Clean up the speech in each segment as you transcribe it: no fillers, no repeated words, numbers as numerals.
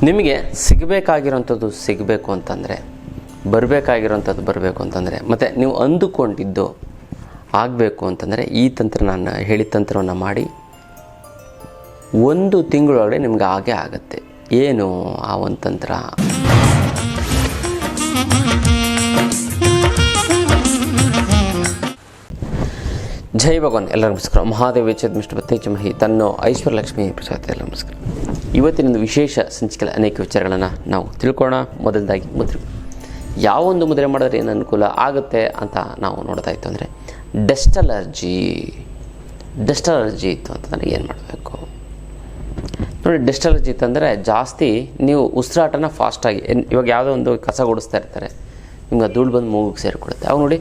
ನಿಮಗೆ ಸಿಗಬೇಕಾಗಿರೋಂಥದ್ದು ಸಿಗಬೇಕು ಅಂತಂದರೆ, ಬರಬೇಕಾಗಿರೋಂಥದ್ದು ಬರಬೇಕು ಅಂತಂದರೆ, ಮತ್ತು ನೀವು ಅಂದುಕೊಂಡಿದ್ದು ಆಗಬೇಕು ಅಂತಂದರೆ ಈ ತಂತ್ರ, ನಾನು ಹೇಳಿದ ತಂತ್ರವನ್ನು ಮಾಡಿ 1 ತಿಂಗಳೊಳಗಡೆ ನಿಮ್ಗೆ ಹಾಗೆ ಆಗುತ್ತೆ. ಏನು ಆ ಒಂದು ತಂತ್ರ? ಜೈ ಭಗವಾನ್. ಎಲ್ಲರಿಗೂ ನಮಸ್ಕಾರ. ಮಹಾದೇವ ವೇಚದ ಮಿಷ್ಟು ಬತ್ತೇಚಮಹಿ ತನ್ನೋ ಐಶ್ವರ್ಯ ಲಕ್ಷ್ಮೀ ಪ್ರಸಾದ. ಎಲ್ಲ ನಮಸ್ಕಾರ. ಇವತ್ತಿನೊಂದು ವಿಶೇಷ ಸಂಚಿಕೆಯ ಅನೇಕ ವಿಚಾರಗಳನ್ನು ನಾವು ತಿಳ್ಕೊಳ್ಳೋಣ. ಮೊದಲದಾಗಿ ಮುದ್ರೆ. ಯಾವೊಂದು ಮುದ್ರೆ ಮಾಡಿದ್ರೆ ಏನು ಅನುಕೂಲ ಆಗುತ್ತೆ ಅಂತ ನಾವು ನೋಡ್ತಾ ಇತ್ತು ಅಂದರೆ, ಡಸ್ಟ್ ಅಲರ್ಜಿ ಇತ್ತು ಅಂತಂದರೆ ಏನು ಮಾಡಬೇಕು ನೋಡಿ. ಡಸ್ಟ್ ಅಲರ್ಜಿ ಇತ್ತಂದರೆ ಜಾಸ್ತಿ ನೀವು ಉಸಿರಾಟನ ಫಾಸ್ಟಾಗಿ, ಇವಾಗ ಯಾವುದೋ ಒಂದು ಕಸ ಗುಡಿಸ್ತಾ ಇರ್ತಾರೆ, ನಿಮ್ಗೆ ಧೂಳು ಬಂದು ಮೂಗಿಗೆ ಸೇರಿಕೊಡುತ್ತೆ. ಅವಾಗ ನೋಡಿ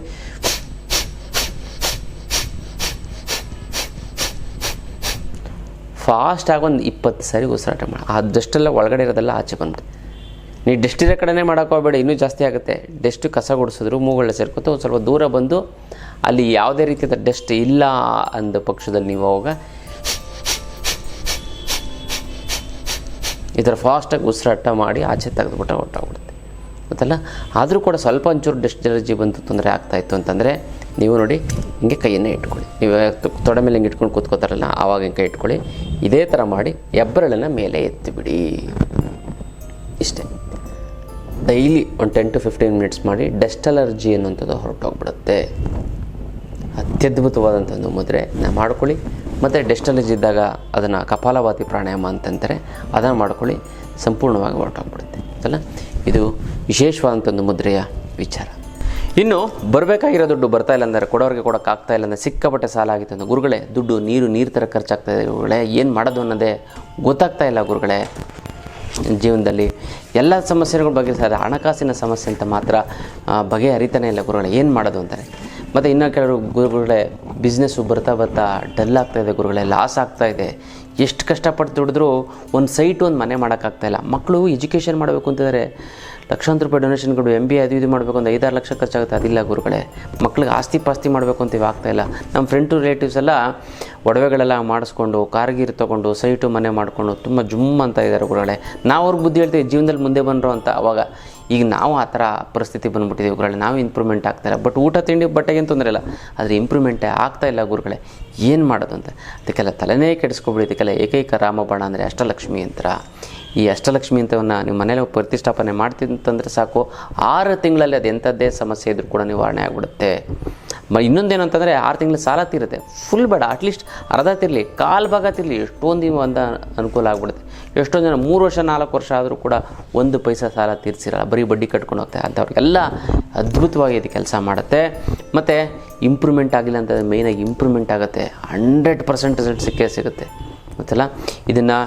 ಫಾಸ್ಟಾಗಿ ಒಂದು 20 ಸಾರಿ ಉಸಿರಾಟ ಮಾಡಿ ಆ ಡಸ್ಟೆಲ್ಲ ಒಳಗಡೆ ಇರೋದೆಲ್ಲ ಆಚೆ ಬಂದ್ಬಿಡುತ್ತೆ. ನೀವು ಡಸ್ಟ್ ಇರೋ ಕಡೆನೇ ಮಾಡೋಕ್ಕೋಗಬೇಡಿ, ಇನ್ನೂ ಜಾಸ್ತಿ ಆಗುತ್ತೆ. ಡಸ್ಟ್ ಕಸ ಗುಡಿಸಿದ್ರು ಮೂಗುಗಳ ಸೇರ್ಕೊತ ಒಂದು ಸ್ವಲ್ಪ ದೂರ ಬಂದು ಅಲ್ಲಿ ಯಾವುದೇ ರೀತಿಯಾದ ಡಸ್ಟ್ ಇಲ್ಲ ಅಂದ ಪಕ್ಷದಲ್ಲಿ ನೀವು ಅವಾಗ ಈ ಥರ ಫಾಸ್ಟಾಗಿ ಉಸಿರಾಟ ಮಾಡಿ ಆಚೆ ತೆಗೆದುಬಿಟ್ಟು ಹೊರಟೋಗ್ಬಿಡುತ್ತೆ ಗೊತ್ತಲ್ಲ. ಆದರೂ ಕೂಡ ಸ್ವಲ್ಪ ಒಂಚೂರು ಡಸ್ಟ್ ಅಲರ್ಜಿ ಬಂತು, ತೊಂದರೆ ಆಗ್ತಾಯಿತ್ತು ಅಂತಂದರೆ ನೀವು ನೋಡಿ ಹಿಂಗೆ ಕೈಯನ್ನೇ ಇಟ್ಕೊಳ್ಳಿ. ನೀವು ತೊಡೆ ಮೇಲೆ ಹಿಂಗೆ ಇಟ್ಕೊಂಡು ಕೂತ್ಕೋತಾರಲ್ಲ, ಆವಾಗ ಹಿಂಗೆ ಕೈ ಇಟ್ಕೊಳ್ಳಿ. ಇದೇ ಥರ ಮಾಡಿ ಹೆಬ್ಬೆರಳನ್ನು ಮೇಲೆ ಎತ್ತಿಬಿಡಿ. ಇಷ್ಟೇ. ಡೈಲಿ ಒಂದು 10 to 15 ಮಿನಿಟ್ಸ್ ಮಾಡಿ. ಡಸ್ಟ್ ಅಲರ್ಜಿ ಅನ್ನುವಂಥದ್ದು ಹೊರಟೋಗ್ಬಿಡುತ್ತೆ. ಅತ್ಯದ್ಭುತವಾದಂಥ ಒಂದು ಮುದ್ರೆ ಮಾಡ್ಕೊಳ್ಳಿ. ಮತ್ತು ಡಸ್ಟ್ ಅಲರ್ಜಿ ಇದ್ದಾಗ ಅದನ್ನು ಕಪಾಲಭಾತಿ ಪ್ರಾಣಾಯಾಮ ಅಂತಂತಾರೆ, ಅದನ್ನು ಮಾಡ್ಕೊಳ್ಳಿ. ಸಂಪೂರ್ಣವಾಗಿ ಹೊರಟೋಗ್ಬಿಡುತ್ತೆ ಅಲ್ಲ. ಇದು ವಿಶೇಷವಾದಂಥ ಒಂದು ಮುದ್ರೆಯ ವಿಚಾರ. ಇನ್ನು ಬರಬೇಕಾಗಿರೋ ದುಡ್ಡು ಬರ್ತಾ ಇಲ್ಲ ಅಂದರೆ, ಕೊಡೋರಿಗೆ ಕೊಡೋಕ್ಕಾಗ್ತಾ ಇಲ್ಲ ಅಂದರೆ, ಸಿಕ್ಕಾಪಟ್ಟೆ ಸಾಲ ಆಗಿತ್ತು ಅಂದರೆ, ಗುರುಗಳೇ ದುಡ್ಡು ನೀರು ಥರ ಖರ್ಚಾಗ್ತಾ ಇದೆ ಗುರುಗಳೇ, ಏನು ಮಾಡೋದು ಅನ್ನೋದೇ ಗೊತ್ತಾಗ್ತಾ ಇಲ್ಲ ಗುರುಗಳೇ. ಜೀವನದಲ್ಲಿ ಎಲ್ಲ ಸಮಸ್ಯೆಗಳ ಬಗ್ಗೆ ಸರ್, ಹಣಕಾಸಿನ ಸಮಸ್ಯೆ ಅಂತ ಮಾತ್ರ ಬಗೆಹರಿತಾನೆ ಇಲ್ಲ ಗುರುಗಳೇ, ಏನು ಮಾಡೋದು ಅಂತಾರೆ. ಮತ್ತು ಇನ್ನೂ ಕೆಲವರು ಗುರುಗಳೇ ಬಿಸ್ನೆಸ್ಸು ಬರ್ತಾ ಡಲ್ ಆಗ್ತಾಯಿದೆ ಗುರುಗಳೇ, ಲಾಸ್ ಆಗ್ತಾಯಿದೆ, ಎಷ್ಟು ಕಷ್ಟಪಟ್ಟು ದುಡಿದ್ರೂ ಒಂದು ಸೈಟು ಒಂದು ಮನೆ ಮಾಡೋಕ್ಕಾಗ್ತಾಯಿಲ್ಲ. ಮಕ್ಕಳು ಎಜುಕೇಷನ್ ಮಾಡಬೇಕು ಅಂತಿದ್ದಾರೆ, ಲಕ್ಷಾಂತರ ರೂಪಾಯಿ ಡೊನೇಷನ್ಗಳು, MBA ಅದು ಮಾಡಬೇಕು ಅಂತ 5-6 ಲಕ್ಷ ಖರ್ಚಾಗುತ್ತೆ, ಅದಿಲ್ಲ ಗುರುಗಳೇ. ಮಕ್ಳಿಗೆ ಆಸ್ತಿ ಪಾಸ್ತಿ ಮಾಡಬೇಕು ಅಂತೀವಿ, ಆಗ್ತಾಯಿಲ್ಲ. ನಮ್ಮ ಫ್ರೆಂಡು ರಿಲೇಟಿವ್ಸ್ ಎಲ್ಲ ಒಡವೆಗಳೆಲ್ಲ ಮಾಡಿಸ್ಕೊಂಡು, ಕಾರ್ಗೀರು ತೊಗೊಂಡು, ಸೈಟು ಮನೆ ಮಾಡಿಕೊಂಡು ತುಂಬ ಜುಮ್ ಅಂತ ಇದ್ದಾರೆ ಗುರುಗಳೇ. ನಾವು ಅವ್ರಿಗೆ ಬುದ್ಧಿ ಹೇಳ್ತೀವಿ ಜೀವನದಲ್ಲಿ ಮುಂದೆ ಬಂದರು ಅಂತ. ಅವಾಗ ಈಗ ನಾವು ಆ ಥರ ಪರಿಸ್ಥಿತಿ ಬಂದುಬಿಟ್ಟಿದ್ದೀವಿ ಗುರುಗಳೇ, ನಾವು ಇಂಪ್ರೂವ್ಮೆಂಟ್ ಆಗ್ತಾಯಿಲ್ಲ. ಬಟ್ ಊಟ ತಿಂಡಿ ಬಟ್ಟೆಗೇನು ತೊಂದರೆ ಇಲ್ಲ, ಆದರೆ ಇಂಪ್ರೂವ್ಮೆಂಟೇ ಆಗ್ತಾಯಿಲ್ಲ ಗುರುಗಳೇ, ಏನು ಮಾಡೋದು ಅಂತ. ಅದಕ್ಕೆಲ್ಲ ತಲೆನೇ ಕೆಡಿಸ್ಕೊಬಿಡಿ. ಇದಕ್ಕೆಲ್ಲ ಏಕೈಕ ರಾಮಬಾಣ ಅಂದರೆ ಅಷ್ಟಲಕ್ಷ್ಮಿ ಯಂತ್ರ. ಈ ಅಷ್ಟಲಕ್ಷ್ಮಿ ಯಂತ್ರವನ್ನು ನೀವು ಮನೇಲಿ ಪ್ರತಿಷ್ಠಾಪನೆ ಮಾಡ್ತಿದ್ದಂತಂದರೆ ಸಾಕು, 6 ತಿಂಗಳಲ್ಲಿ ಅದು ಎಂಥದ್ದೇ ಸಮಸ್ಯೆ ಇದ್ರೂ ಕೂಡ ನಿವಾರಣೆ ಆಗಿಬಿಡುತ್ತೆ. ಇನ್ನೊಂದೇನು ಅಂತಂದರೆ 6 ತಿಂಗಳ ಸಾಲ ತೀರುತ್ತೆ. ಫುಲ್ ಬೇಡ, ಅಟ್ಲೀಸ್ಟ್ ಅರ್ಧ ತಿರಲಿ, ಕಾಲು ಭಾಗ ತಿರಲಿ, ಎಷ್ಟೊಂದು ಒಂದು ಅನುಕೂಲ ಆಗಿಬಿಡುತ್ತೆ. ಎಷ್ಟೊಂದು ಜನ 3 ವರ್ಷ 4 ವರ್ಷ ಆದರೂ ಕೂಡ 1 ಪೈಸಾ ಸಾಲ ತೀರಿಸಿರಲ್ಲ, ಬರೀ ಬಡ್ಡಿ ಕಟ್ಕೊಂಡು ಹೋಗ್ತಾರೆ. ಅಂಥವ್ರಿಗೆಲ್ಲ ಅದ್ಭುತವಾಗಿ ಇದು ಕೆಲಸ ಮಾಡುತ್ತೆ. ಮತ್ತು ಇಂಪ್ರೂವ್ಮೆಂಟ್ ಆಗಿಲ್ಲ ಅಂತಂದರೆ ಮೇಯ್ನಾಗಿ ಇಂಪ್ರೂವ್ಮೆಂಟ್ ಆಗುತ್ತೆ. 100% ರಿಸಲ್ಟ್ ಸಿಗುತ್ತೆ ಗೊತ್ತಲ್ಲ. ಇದನ್ನು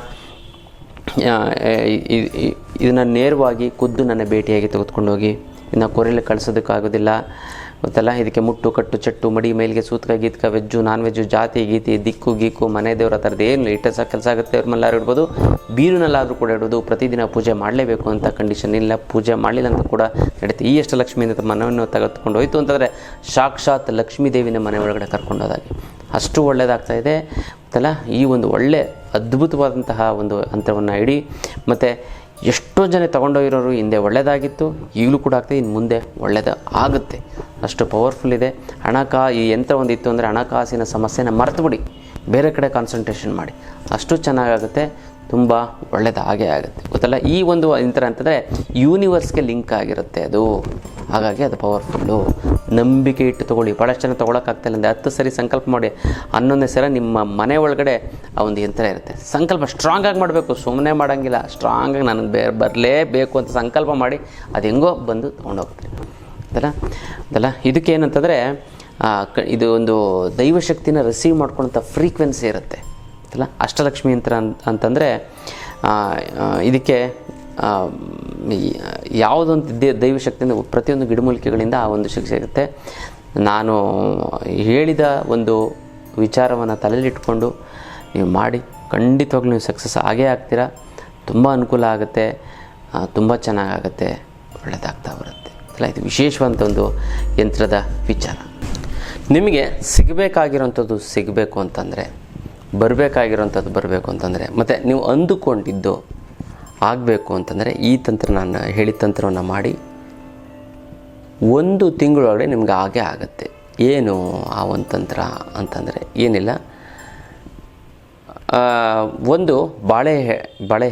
ನೇರವಾಗಿ ಖುದ್ದು ನನ್ನ ಭೇಟಿಯಾಗಿ ತೆಗೆದುಕೊಂಡೋಗಿ ಇನ್ನು ಕೊರೆಯಲ್ಲಿ ಕಳಿಸೋದಕ್ಕಾಗೋದಿಲ್ಲ ಗೊತ್ತಲ್ಲ. ಇದಕ್ಕೆ ಮುಟ್ಟು ಕಟ್ಟು ಚಟ್ಟು ಮಡಿ ಮೇಲಿಗೆ ಸೂತ್ಕ ಗೀತ್ಕ, ವೆಜ್ಜು ನಾನ್ ವೆಜ್ಜು, ಜಾತಿ ಗೀತಿ, ದಿಕ್ಕು ಗೀಕು, ಮನೆ ದೇವ್ರ ಥರದ್ದು ಏನು ಇಟ್ಟ ಕೆಲಸ ಆಗುತ್ತೆ. ಅವ್ರ ಮೇಲಾರು ಇಡ್ಬೋದು, ಬೀರುನಲ್ಲಾದರೂ ಕೂಡ ಇಡೋದು. ಪ್ರತಿದಿನ ಪೂಜೆ ಮಾಡಲೇಬೇಕು ಅಂತ ಕಂಡೀಷನ್ ಇಲ್ಲ, ಪೂಜೆ ಮಾಡಲಿಲ್ಲ ಅಂತ ಕೂಡ ನಡೀತೆ. ಈ ಎಷ್ಟು ಲಕ್ಷ್ಮಿಯಿಂದ ಮನವನ್ನು ತೆಗೆದುಕೊಂಡು ಹೋಯಿತು ಅಂತಂದರೆ ಸಾಕ್ಷಾತ್ ಲಕ್ಷ್ಮೀ ದೇವಿನ ಮನೆ ಒಳಗಡೆ ಕರ್ಕೊಂಡೋದಾಗಿ ಅಷ್ಟು ಒಳ್ಳೆಯದಾಗ್ತಾಯಿದೆ ಗೊತ್ತಲ್ಲ. ಈ ಒಂದು ಒಳ್ಳೆ ಅದ್ಭುತವಾದಂತಹ ಒಂದು ಯಂತ್ರವನ್ನು ಇಡಿ. ಮತ್ತು ಎಷ್ಟೋ ಜನ ತೊಗೊಂಡೋಗಿರೋರು ಹಿಂದೆ ಒಳ್ಳೆಯದಾಗಿತ್ತು, ಈಗಲೂ ಕೂಡ ಆಗ್ತದೆ, ಇನ್ನು ಮುಂದೆ ಒಳ್ಳೆಯದು ಆಗುತ್ತೆ. ಅಷ್ಟು ಪವರ್ಫುಲ್ ಇದೆ. ಈ ಯಂತ್ರ ಒಂದಿತ್ತು ಅಂದರೆ ಹಣಕಾಸಿನ ಸಮಸ್ಯೆನ ಮರೆತುಬಿಡಿ, ಬೇರೆ ಕಡೆ ಕಾನ್ಸಂಟ್ರೇಷನ್ ಮಾಡಿ, ಅಷ್ಟು ಚೆನ್ನಾಗಾಗುತ್ತೆ, ತುಂಬ ಒಳ್ಳೆಯದು ಹಾಗೇ ಆಗುತ್ತೆ ಗೊತ್ತಲ್ಲ. ಈ ಒಂದು ಯಂತ್ರ ಅಂತಂದರೆ ಯೂನಿವರ್ಸ್ಗೆ ಲಿಂಕ್ ಆಗಿರುತ್ತೆ ಅದು, ಹಾಗಾಗಿ ಅದು ಪವರ್ಫುಲ್ಲು. ನಂಬಿಕೆ ಇಟ್ಟು ತೊಗೊಳ್ಳಿ. ಭಾಳಷ್ಟು ಜನ ತೊಗೊಳಕ್ಕಾಗ್ತಾಯಿಲ್ಲ ಅಂದರೆ 10 ಸರಿ ಸಂಕಲ್ಪ ಮಾಡಿ, 11ನೇ ಸಲ ನಿಮ್ಮ ಮನೆ ಒಳಗಡೆ ಆ ಒಂದು ಯಂತ್ರ ಇರುತ್ತೆ. ಸಂಕಲ್ಪ ಸ್ಟ್ರಾಂಗಾಗಿ ಮಾಡಬೇಕು, ಸುಮ್ಮನೆ ಮಾಡೋಂಗಿಲ್ಲ. ಸ್ಟ್ರಾಂಗಾಗಿ ನನಗೆ ಬರಲೇಬೇಕು ಅಂತ ಸಂಕಲ್ಪ ಮಾಡಿ ಅದು ಹೆಂಗೋ ಬಂದು ತೊಗೊಂಡೋಗ್ತೀರಿ ಅದಲ್ಲ. ಇದಕ್ಕೇನಂತಂದರೆ ಇದು ಒಂದು ದೈವಶಕ್ತಿನ ರಿಸೀವ್ ಮಾಡ್ಕೊಳ್ಳೋಂಥ ಫ್ರೀಕ್ವೆನ್ಸಿ ಇರುತ್ತೆ ಅಲ್ಲ. ಅಷ್ಟಲಕ್ಷ್ಮಿ ಯಂತ್ರ ಅಂತಂದರೆ ಇದಕ್ಕೆ ಯಾವುದೊಂದು ದೈವಶಕ್ತಿಯಿಂದ ಪ್ರತಿಯೊಂದು ಗಿಡಮೂಲಿಕೆಗಳಿಂದ ಆ ಒಂದು ಶಕ್ತಿ ಸಿಗುತ್ತೆ. ನಾನು ಹೇಳಿದ ಒಂದು ವಿಚಾರವನ್ನು ತಲೆಯಲ್ಲಿಟ್ಕೊಂಡು ನೀವು ಮಾಡಿ, ಖಂಡಿತವಾಗ್ಲೂ ನೀವು ಸಕ್ಸಸ್ ಆಗೇ ಆಗ್ತೀರಾ. ತುಂಬ ಅನುಕೂಲ ಆಗುತ್ತೆ, ತುಂಬ ಚೆನ್ನಾಗಾಗುತ್ತೆ, ಒಳ್ಳೆಯದಾಗ್ತಾ ಬರುತ್ತೆ ಅಲ್ಲ. ಇದು ವಿಶೇಷವಂತ ಒಂದು ಯಂತ್ರದ ವಿಚಾರ. ನಿಮಗೆ ಸಿಗಬೇಕಾಗಿರೋಂಥದ್ದು ಸಿಗಬೇಕು ಅಂತಂದರೆ, ಬರಬೇಕಾಗಿರೋಂಥದ್ದು ಬರಬೇಕು ಅಂತಂದರೆ, ಮತ್ತು ನೀವು ಅಂದುಕೊಂಡಿದ್ದು ಆಗಬೇಕು ಅಂತಂದರೆ ಈ ತಂತ್ರ, ನಾನು ಹೇಳಿದ ತಂತ್ರವನ್ನು ಮಾಡಿ 1 ತಿಂಗಳೊಳಗಡೆ ನಿಮ್ಗೆ ಹಾಗೆ ಆಗುತ್ತೆ. ಏನು ಆ ಒಂದು ತಂತ್ರ ಅಂತಂದರೆ ಏನಿಲ್ಲ, ಒಂದು ಬಾಳೆ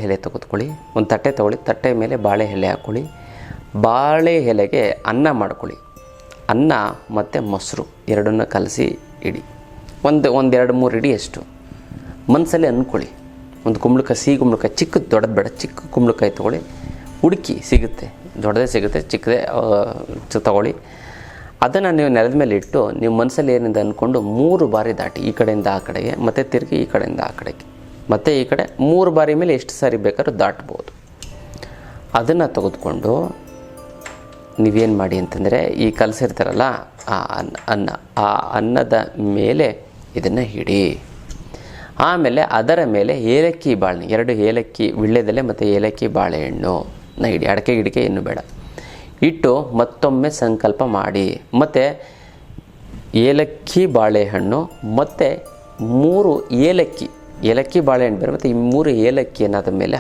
ಎಲೆ ತೆಗೆದುಕೊಳ್ಳಿ, ಒಂದು ತಟ್ಟೆ ತೊಗೊಳ್ಳಿ, ತಟ್ಟೆ ಮೇಲೆ ಬಾಳೆ ಎಲೆ ಹಾಕ್ಕೊಳ್ಳಿ, ಬಾಳೆ ಎಲೆಗೆ ಅನ್ನ ಮಾಡ್ಕೊಳ್ಳಿ, ಅನ್ನ ಮತ್ತು ಮೊಸರು ಎರಡನ್ನ ಕಲಸಿ ಇಡಿ, ಒಂದು 2-3 ಇಡಿ ಅಷ್ಟು ಮನಸ್ಸಲ್ಲೇ ಅಂದ್ಕೊಳ್ಳಿ. ಒಂದು ಕುಂಬಳಕಾಯಿ, ಸಿಹಿ ಕುಂಬಳಕಾಯಿ, ಚಿಕ್ಕದು ದೊಡ್ಡದು ಬೇಡ, ಚಿಕ್ಕ ಕುಂಬಳಕಾಯಿ ತೊಗೊಳ್ಳಿ, ಹುಡುಕಿ ಸಿಗುತ್ತೆ, ದೊಡ್ಡದೇ ಸಿಗುತ್ತೆ, ಚಿಕ್ಕದೇ ತೊಗೊಳ್ಳಿ. ಅದನ್ನು ನೀವು ನೆಲದ ಮೇಲೆ ಇಟ್ಟು ನೀವು ಮನಸ್ಸಲ್ಲಿ ಏನಿದೆ ಅಂದ್ಕೊಂಡು 3 ಬಾರಿ ದಾಟಿ, ಈ ಕಡೆಯಿಂದ ಆ ಕಡೆಗೆ, ಮತ್ತು ತಿರುಗಿ ಈ ಕಡೆಯಿಂದ ಆ ಕಡೆಗೆ, ಮತ್ತು ಈ ಕಡೆ 3 ಬಾರಿ ಮೇಲೆ ಎಷ್ಟು ಸಾರಿ ಬೇಕಾದ್ರೂ ದಾಟ್ಬೋದು. ಅದನ್ನು ತೆಗೆದುಕೊಂಡು ನೀವೇನು ಮಾಡಿ ಅಂತಂದರೆ, ಈ ಕಲಸಿರ್ತಾರಲ್ಲ ಆ ಅನ್ನದ ಮೇಲೆ ಇದನ್ನು ಇಡಿ. ಆಮೇಲೆ ಅದರ ಮೇಲೆ ಏಲಕ್ಕಿ ಬಾಳೆಹಣ್ಣು, 2 ಏಲಕ್ಕಿ ವೀಳ್ಯದೆಲೆ ಮತ್ತು ಏಲಕ್ಕಿ ಬಾಳೆಹಣ್ಣುನ ಇಡಿ, ಅಡಕೆ ಗಿಡಕೆ ಏನು ಬೇಡ, ಇಟ್ಟು ಮತ್ತೊಮ್ಮೆ ಸಂಕಲ್ಪ ಮಾಡಿ. ಮತ್ತು ಏಲಕ್ಕಿ ಬಾಳೆಹಣ್ಣು ಮತ್ತು 3 ಏಲಕ್ಕಿ ಬಾಳೆಹಣ್ಣು ಬೇರೆ, ಮತ್ತು ಈ 3 ಏಲಕ್ಕಿಯನ್ನು ಅದ್ರ ಮೇಲೆ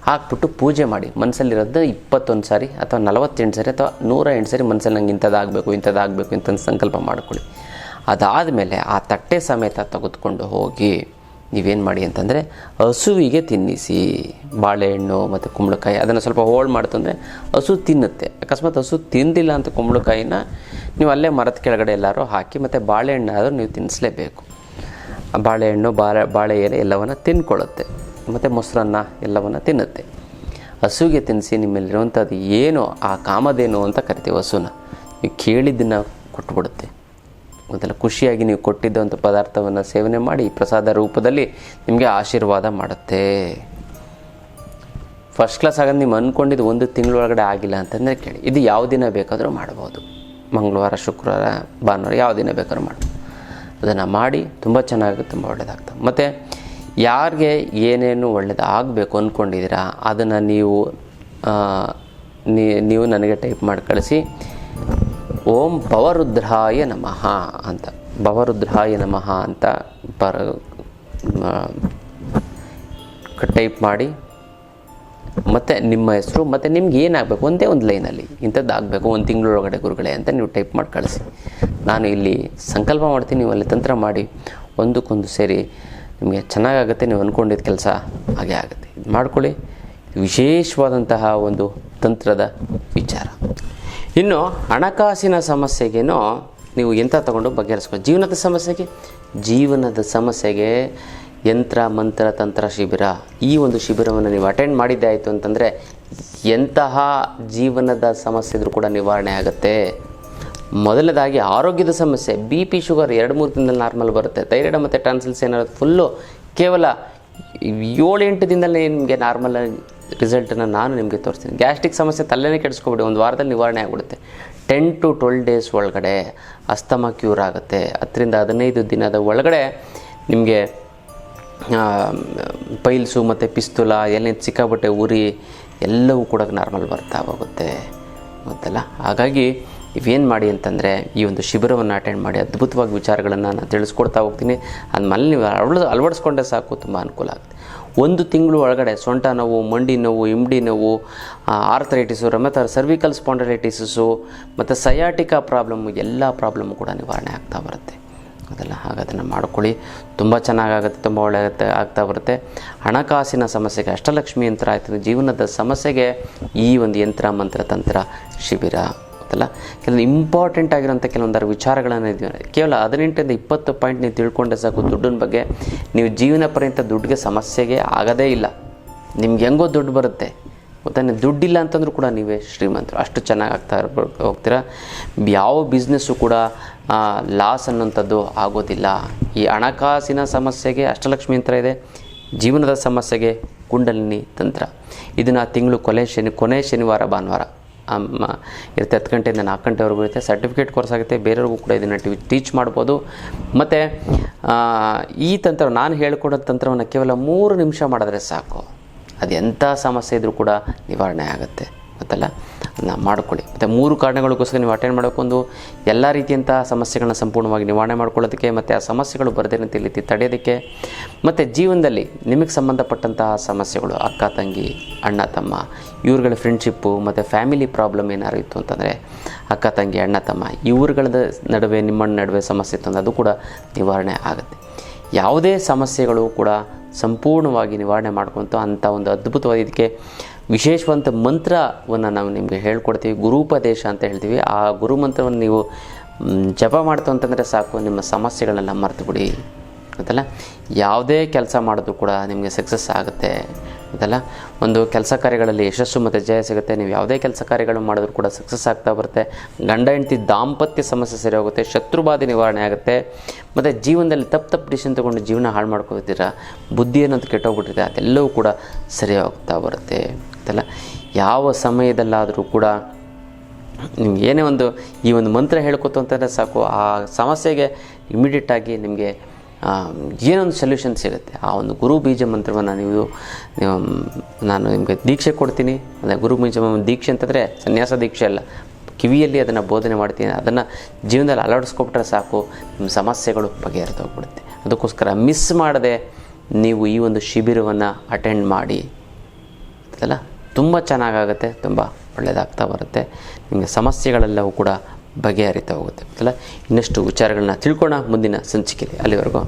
ಹಾಕ್ಬಿಟ್ಟು ಪೂಜೆ ಮಾಡಿ. ಮನಸ್ಸಲ್ಲಿರೋದು 21 ಸಾರಿ ಅಥವಾ 48 ಸಾರಿ ಅಥವಾ 108 ಸಾರಿ ಮನಸ್ಸಲ್ಲಿ ನಂಗೆ ಇಂಥದ್ದಾಗಬೇಕು ಇಂಥ ಸಂಕಲ್ಪ ಮಾಡ್ಕೊಳ್ಳಿ. ಅದಾದಮೇಲೆ ಆ ತಟ್ಟೆ ಸಮೇತ ತೆಗೆದುಕೊಂಡು ಹೋಗಿ ನೀವೇನು ಮಾಡಿ ಅಂತಂದರೆ ಹಸುವಿಗೆ ತಿನ್ನಿಸಿ. ಬಾಳೆಹಣ್ಣು ಮತ್ತು ಕುಂಬಳಕಾಯಿ ಅದನ್ನು ಸ್ವಲ್ಪ ಹೋಲ್ಡ್ ಮಾಡ್ತಂದರೆ ಹಸು ತಿನ್ನುತ್ತೆ. ಅಕಸ್ಮಾತ್ ಹಸು ತಿಂದಿಲ್ಲ ಅಂತ ಕುಂಬಳಕಾಯಿನ ನೀವು ಅಲ್ಲೇ ಮರದ ಕೆಳಗಡೆ ಎಲ್ಲರೂ ಹಾಕಿ, ಮತ್ತು ಬಾಳೆಹಣ್ಣಾದರೂ ನೀವು ತಿನ್ನಿಸಲೇಬೇಕು. ಬಾಳೆಹಣ್ಣು ಬಾಳೆ ಎಲೆ ಎಲ್ಲವನ್ನು ತಿನ್ಕೊಳ್ಳುತ್ತೆ, ಮತ್ತು ಮೊಸರನ್ನ ಎಲ್ಲವನ್ನು ತಿನ್ನುತ್ತೆ. ಹಸುವಿಗೆ ತಿನ್ನಿಸಿ. ನಿಮ್ಮಲ್ಲಿರುವಂಥದ್ದು ಏನು ಆ ಕಾಮಧೇನು ಅಂತ ಕರಿತೀವಿ ಹಸುನ, ನೀವು ಕೇಳಿದ್ದನ್ನು ಕೊಟ್ಬಿಡುತ್ತೆ. ಮೊದಲ ಖುಷಿಯಾಗಿ ನೀವು ಕೊಟ್ಟಿದ್ದಂಥ ಪದಾರ್ಥವನ್ನು ಸೇವನೆ ಮಾಡಿ ಪ್ರಸಾದ ರೂಪದಲ್ಲಿ ನಿಮಗೆ ಆಶೀರ್ವಾದ ಮಾಡುತ್ತೆ. ಫಸ್ಟ್ ಕ್ಲಾಸ್ ಆಗೋದು ನೀವು ಅಂದ್ಕೊಂಡಿದ್ದು 1 ತಿಂಗಳೊಳಗಡೆ ಆಗಿಲ್ಲ ಅಂತಂದರೆ ಕೇಳಿ, ಇದು ಯಾವ ದಿನ ಬೇಕಾದರೂ ಮಾಡ್ಬೋದು. ಮಂಗಳವಾರ, ಶುಕ್ರವಾರ, ಭಾನುವಾರ ಯಾವ ದಿನ ಬೇಕಾದ್ರೂ ಮಾಡ್ಬೋದು. ಅದನ್ನು ಮಾಡಿ ತುಂಬ ಚೆನ್ನಾಗುತ್ತೆ, ತುಂಬ ಒಳ್ಳೆಯದಾಗ್ತದೆ. ಮತ್ತು ಯಾರಿಗೆ ಏನೇನು ಒಳ್ಳೆಯದು ಆಗಬೇಕು ಅಂದ್ಕೊಂಡಿದ್ದೀರಾ ಅದನ್ನು ನೀವು ನನಗೆ ಟೈಪ್ ಮಾಡಿ ಕಳಿಸಿ. ಓಂ ಭವರುದ್ರಾಯ ನಮಃ ಅಂತ, ಭವರುದ್ರಾಯ ನಮಃ ಅಂತ ಟೈಪ್ ಮಾಡಿ, ಮತ್ತು ನಿಮ್ಮ ಹೆಸರು ಮತ್ತು ನಿಮ್ಗೆ ಏನಾಗಬೇಕು ಒಂದೇ ಒಂದು ಲೈನಲ್ಲಿ ಇಂಥದ್ದು ಆಗಬೇಕು 1 ತಿಂಗಳೊಳಗಡೆ ಗುರುಗಳೇ ಅಂತ ನೀವು ಟೈಪ್ ಮಾಡಿ ಕಳಿಸಿ. ನಾನು ಇಲ್ಲಿ ಸಂಕಲ್ಪ ಮಾಡ್ತೀನಿ, ನೀವು ಅಲ್ಲಿ ತಂತ್ರ ಮಾಡಿ ಒಂದಕ್ಕೊಂದು ಸೇರಿ ನಿಮಗೆ ಚೆನ್ನಾಗಾಗುತ್ತೆ. ನೀವು ಅಂದ್ಕೊಂಡಿದ್ದ ಕೆಲಸ ಹಾಗೆ ಆಗುತ್ತೆ. ಇದು ಮಾಡ್ಕೊಳ್ಳಿ. ವಿಶೇಷವಾದಂತಹ ಒಂದು ತಂತ್ರದ ವಿಚಾರ. ಇನ್ನು ಹಣಕಾಸಿನ ಸಮಸ್ಯೆಗೇನೋ ನೀವು ಯಂತ್ರ ತಗೊಂಡು ಬಗೆಹರಿಸ್ಕೊಳ್ಳಿ. ಜೀವನದ ಸಮಸ್ಯೆಗೆ ಯಂತ್ರ ಮಂತ್ರ ತಂತ್ರ ಶಿಬಿರ, ಈ ಒಂದು ಶಿಬಿರವನ್ನು ನೀವು ಅಟೆಂಡ್ ಮಾಡಿದ್ದೆ ಆಯಿತು ಅಂತಂದರೆ ಎಂತಹ ಜೀವನದ ಸಮಸ್ಯೆ ಇದ್ರೂ ಕೂಡ ನಿವಾರಣೆ ಆಗುತ್ತೆ. ಮೊದಲನೇದಾಗಿ ಆರೋಗ್ಯದ ಸಮಸ್ಯೆ, BP ಶುಗರ್ 2-3 ದಿನದಲ್ಲಿ ನಾರ್ಮಲ್ ಬರುತ್ತೆ. ಥೈರಾಯ್ಡ್ ಮತ್ತು ಟಾನ್ಸಿಲ್ಸ್ ಏನಾದ್ರು ಫುಲ್ಲು ಕೇವಲ 7-8 ದಿನದಲ್ಲಿ ನಿಮಗೆ ನಾರ್ಮಲ್ ರಿಸಲ್ಟನ್ನು ನಾನು ನಿಮಗೆ ತೋರಿಸ್ತೀನಿ. ಗ್ಯಾಸ್ಟ್ರಿಕ್ ಸಮಸ್ಯೆ ತಲೆನೇ ಕೆಡಿಸ್ಕೊಬಿಡಿ, 1 ವಾರದಲ್ಲಿ ನಿವಾರಣೆ ಆಗಿಬಿಡುತ್ತೆ. 10 to 12 ಡೇಸ್ ಒಳಗಡೆ ಅಸ್ತಮಾ ಕ್ಯೂರ್ ಆಗುತ್ತೆ. 10ರಿಂದ 15 ದಿನದ ಒಳಗಡೆ ನಿಮಗೆ ಪೈಲ್ಸು ಮತ್ತು ಪಿಸ್ತೂಲ ಎಲ್ಲಿ ಸಿಕ್ಕಾಬಟ್ಟೆ ಉರಿ ಎಲ್ಲವೂ ಕೂಡ ನಾರ್ಮಲ್ ಬರ್ತಾ ಹೋಗುತ್ತೆ ಗೊತ್ತಲ್ಲ. ಹಾಗಾಗಿ ನೀವೇನು ಮಾಡಿ ಅಂತಂದರೆ ಈ ಒಂದು ಶಿಬಿರವನ್ನು ಅಟೆಂಡ್ ಮಾಡಿ, ಅದ್ಭುತವಾಗಿ ವಿಚಾರಗಳನ್ನು ನಾನು ತಿಳಿಸ್ಕೊಡ್ತಾ ಹೋಗ್ತೀನಿ. ಆದ್ಮೇಲೆ ನೀವು ಅಳವಡಿಸ್ಕೊಂಡ್ರೆ ಸಾಕು, ತುಂಬ ಅನುಕೂಲ ಆಗುತ್ತೆ. 1 ತಿಂಗಳು ಒಳಗಡೆ ಸೊಂಟ ನೋವು, ಮಂಡಿ ನೋವು, ಇಮ್ಡಿ ನೋವು, ಆರ್ಥರೈಟಿಸು, ಮತ್ತು ಸರ್ವಿಕಲ್ ಸ್ಪಾಂಡಲೈಟಿಸು ಮತ್ತು ಸಯಾಟಿಕಾ ಪ್ರಾಬ್ಲಮ್ಮು, ಎಲ್ಲ ಪ್ರಾಬ್ಲಮ್ಮು ಕೂಡ ನಿವಾರಣೆ ಆಗ್ತಾ ಬರುತ್ತೆ ಅದೆಲ್ಲ. ಹಾಗಾದನ್ನು ಮಾಡ್ಕೊಳ್ಳಿ, ತುಂಬ ಚೆನ್ನಾಗಾಗುತ್ತೆ, ತುಂಬ ಒಳ್ಳೆಯಾಗುತ್ತೆ, ಆಗ್ತಾ ಬರುತ್ತೆ. ಹಣಕಾಸಿನ ಸಮಸ್ಯೆಗೆ ಅಷ್ಟಲಕ್ಷ್ಮಿ ಯಂತ್ರ ಆಯ್ತದೆ, ಜೀವನದ ಸಮಸ್ಯೆಗೆ ಈ ಒಂದು ಯಂತ್ರ ಮಂತ್ರ ತಂತ್ರ ಶಿಬಿರ ಗೊತ್ತಲ್ಲ. ಕೆಲವೊಂದು ಇಂಪಾರ್ಟೆಂಟ್ ಆಗಿರೋಂಥ ಕೆಲವೊಂದರ ವಿಚಾರಗಳನ್ನು ಇದ್ದೀವಿ. ಕೇವಲ 18ರಿಂದ 20 ಪಾಯಿಂಟ್ ನೀವು ತಿಳ್ಕೊಂಡೆ ಸಾಕು ದುಡ್ಡಿನ ಬಗ್ಗೆ. ನೀವು ಜೀವನ ಪರ್ಯಂತ ದುಡ್ಡಿಗೆ ಸಮಸ್ಯೆಗೆ ಆಗೋದೇ ಇಲ್ಲ. ನಿಮ್ಗೆ ಹೆಂಗೋ ದುಡ್ಡು ಬರುತ್ತೆ ಗೊತ್ತಾ. ದುಡ್ಡಿಲ್ಲ ಅಂತಂದ್ರೂ ಕೂಡ ನೀವೇ ಶ್ರೀಮಂತರು, ಅಷ್ಟು ಚೆನ್ನಾಗಿ ಹೋಗ್ತೀರಾ. ಯಾವ ಬಿಸ್ನೆಸ್ಸು ಕೂಡ ಲಾಸ್ ಅನ್ನೋಂಥದ್ದು ಆಗೋದಿಲ್ಲ. ಈ ಹಣಕಾಸಿನ ಸಮಸ್ಯೆಗೆ ಅಷ್ಟಲಕ್ಷ್ಮಿ ಯಂತ್ರ ಇದೆ, ಜೀವನದ ಸಮಸ್ಯೆಗೆ ಕುಂಡಲಿನಿ ತಂತ್ರ. ಇದನ್ನು ತಿಂಗಳು ಕೊನೆ ಶನಿವಾರ ಭಾನುವಾರ ಇರುತ್ತೆ. 10 ಗಂಟೆಯಿಂದ 4 ಗಂಟೆವರೆಗೂ ಇರುತ್ತೆ. ಸರ್ಟಿಫಿಕೇಟ್ ಕೋರ್ಸ್ ಆಗುತ್ತೆ, ಬೇರೆಯವ್ರಿಗೂ ಕೂಡ ಇದನ್ನು ಟೀಚ್ ಮಾಡ್ಬೋದು. ಮತ್ತು ಈ ತಂತ್ರ ನಾನು ಹೇಳ್ಕೊಡೋ ತಂತ್ರವನ್ನು ಕೇವಲ 3 ನಿಮಿಷ ಮಾಡಿದ್ರೆ ಸಾಕು, ಅದು ಎಂಥ ಸಮಸ್ಯೆ ಇದ್ರೂ ಕೂಡ ನಿವಾರಣೆ ಆಗುತ್ತೆ ಗೊತ್ತಲ್ಲ. ಮಾಡ್ಕೊಳ್ಳಿ. ಮತ್ತು 3 ಕಾರಣಗಳಿಗೋಸ್ಕರ ನೀವು ಅಟೆಂಡ್ ಮಾಡೋಕ್ಕೊಂದು ಎಲ್ಲ ರೀತಿಯಂಥ ಸಮಸ್ಯೆಗಳನ್ನ ಸಂಪೂರ್ಣವಾಗಿ ನಿವಾರಣೆ ಮಾಡ್ಕೊಳ್ಳೋದಕ್ಕೆ, ಮತ್ತು ಆ ಸಮಸ್ಯೆಗಳು ಬರದಿರಂತೆ ರೀತಿ ತಡೆಯೋದಕ್ಕೆ, ಮತ್ತು ಜೀವನದಲ್ಲಿ ನಿಮಗೆ ಸಂಬಂಧಪಟ್ಟಂತಹ ಸಮಸ್ಯೆಗಳು ಅಕ್ಕ ತಂಗಿ, ಅಣ್ಣ ತಮ್ಮ, ಇವ್ರುಗಳ ಫ್ರೆಂಡ್ಶಿಪ್ಪು ಮತ್ತು ಫ್ಯಾಮಿಲಿ ಪ್ರಾಬ್ಲಮ್ ಏನಾರು ಇತ್ತು ಅಂತಂದರೆ ಅಕ್ಕ ತಂಗಿ, ಅಣ್ಣ ತಮ್ಮ ಇವ್ರುಗಳ ನಡುವೆ ನಿಮ್ಮ ನಡುವೆ ಸಮಸ್ಯೆ ಇತ್ತು ಅಂದರೆ ಅದು ಕೂಡ ನಿವಾರಣೆ ಆಗುತ್ತೆ. ಯಾವುದೇ ಸಮಸ್ಯೆಗಳು ಕೂಡ ಸಂಪೂರ್ಣವಾಗಿ ನಿವಾರಣೆ ಮಾಡ್ಕೊತ ಅಂಥ ಒಂದು ಅದ್ಭುತವಾದ ಇದಕ್ಕೆ ವಿಶೇಷವಂತ ಮಂತ್ರವನ್ನು ನಾವು ನಿಮಗೆ ಹೇಳ್ಕೊಡ್ತೀವಿ. ಗುರುಪದೇಶ ಅಂತ ಹೇಳ್ತೀವಿ. ಆ ಗುರು ಮಂತ್ರವನ್ನು ನೀವು ಜಪ ಮಾಡ್ತು ಅಂತಂದರೆ ಸಾಕು, ನಿಮ್ಮ ಸಮಸ್ಯೆಗಳನ್ನೆಲ್ಲ ಮರೆತು ಬಿಡಿ ಗೊತ್ತಲ್ಲ. ಯಾವುದೇ ಕೆಲಸ ಮಾಡೋದು ಕೂಡ ನಿಮಗೆ ಸಕ್ಸಸ್ ಆಗುತ್ತೆ ಗೊತ್ತಲ್ಲ. ಒಂದು ಕೆಲಸ ಕಾರ್ಯಗಳಲ್ಲಿ ಯಶಸ್ಸು ಮತ್ತು ಜಯ ಸಿಗುತ್ತೆ. ನೀವು ಯಾವುದೇ ಕೆಲಸ ಕಾರ್ಯಗಳು ಮಾಡಿದ್ರು ಕೂಡ ಸಕ್ಸಸ್ ಆಗ್ತಾ ಬರುತ್ತೆ. ಗಂಡ ಹೆಂಡತಿ ದಾಂಪತ್ಯ ಸಮಸ್ಯೆ ಸರಿ ಹೋಗುತ್ತೆ. ಶತ್ರುಬಾಧೆ ನಿವಾರಣೆ ಆಗುತ್ತೆ. ಮತ್ತು ಜೀವನದಲ್ಲಿ ತಪ್ಪು ಡಿಸಿಷನ್ ತೊಗೊಂಡು ಜೀವನ ಹಾಳು ಮಾಡ್ಕೊತೀರಾ, ಬುದ್ಧಿ ಅನ್ನೋದು ಕೆಟ್ಟೋಗ್ಬಿಟ್ಟಿದೆ, ಅದೆಲ್ಲವೂ ಕೂಡ ಸರಿ ಹೋಗ್ತಾ ಬರುತ್ತೆ ಗೊತ್ತಲ್ಲ. ಯಾವ ಸಮಯದಲ್ಲಾದರೂ ಕೂಡ ನಿಮ್ಗೆ ಏನೇ ಈ ಒಂದು ಮಂತ್ರ ಹೇಳ್ಕೊತು ಅಂತಂದರೆ ಸಾಕು, ಆ ಸಮಸ್ಯೆಗೆ ಇಮಿಡಿಯೇಟಾಗಿ ನಿಮಗೆ ಏನೊಂದು ಸೊಲ್ಯೂಷನ್ ಸಿಗುತ್ತೆ. ಆ ಒಂದು ಗುರು ಬೀಜ ಮಂತ್ರವನ್ನು ನೀವು ನಾನು ನಿಮಗೆ ದೀಕ್ಷೆ ಕೊಡ್ತೀನಿ. ಅಂದರೆ ಗುರು ಬೀಜ ದೀಕ್ಷೆ ಅಂತಂದರೆ ಸನ್ಯಾಸ ದೀಕ್ಷೆ ಅಲ್ಲ, ಕಿವಿಯಲ್ಲಿ ಅದನ್ನು ಬೋಧನೆ ಮಾಡ್ತೀನಿ. ಅದನ್ನು ಜೀವನದಲ್ಲಿ ಅಳವಡಿಸ್ಕೊಬಿಟ್ರೆ ಸಾಕು, ನಿಮ್ಮ ಸಮಸ್ಯೆಗಳು ಬಗೆಹರಿದೋಗ್ಬಿಡುತ್ತೆ. ಅದಕ್ಕೋಸ್ಕರ ಮಿಸ್ ಮಾಡದೆ ನೀವು ಈ ಒಂದು ಶಿಬಿರವನ್ನು ಅಟೆಂಡ್ ಮಾಡಿ ಅಲ್ಲ, ತುಂಬ ಚೆನ್ನಾಗಾಗುತ್ತೆ, ತುಂಬ ಒಳ್ಳೆಯದಾಗ್ತಾ ಬರುತ್ತೆ. ನಿಮಗೆ ಸಮಸ್ಯೆಗಳೆಲ್ಲವೂ ಕೂಡ ಬಗೆಹರಿತಾ ಹೋಗುತ್ತೆ ಅಲ್ಲ. ಇನ್ನಷ್ಟು ವಿಚಾರಗಳನ್ನ ತಿಳ್ಕೊಳ್ಳೋಣ ಮುಂದಿನ ಸಂಚಿಕೆಯಲ್ಲಿ. ಅಲ್ಲಿವರೆಗೂ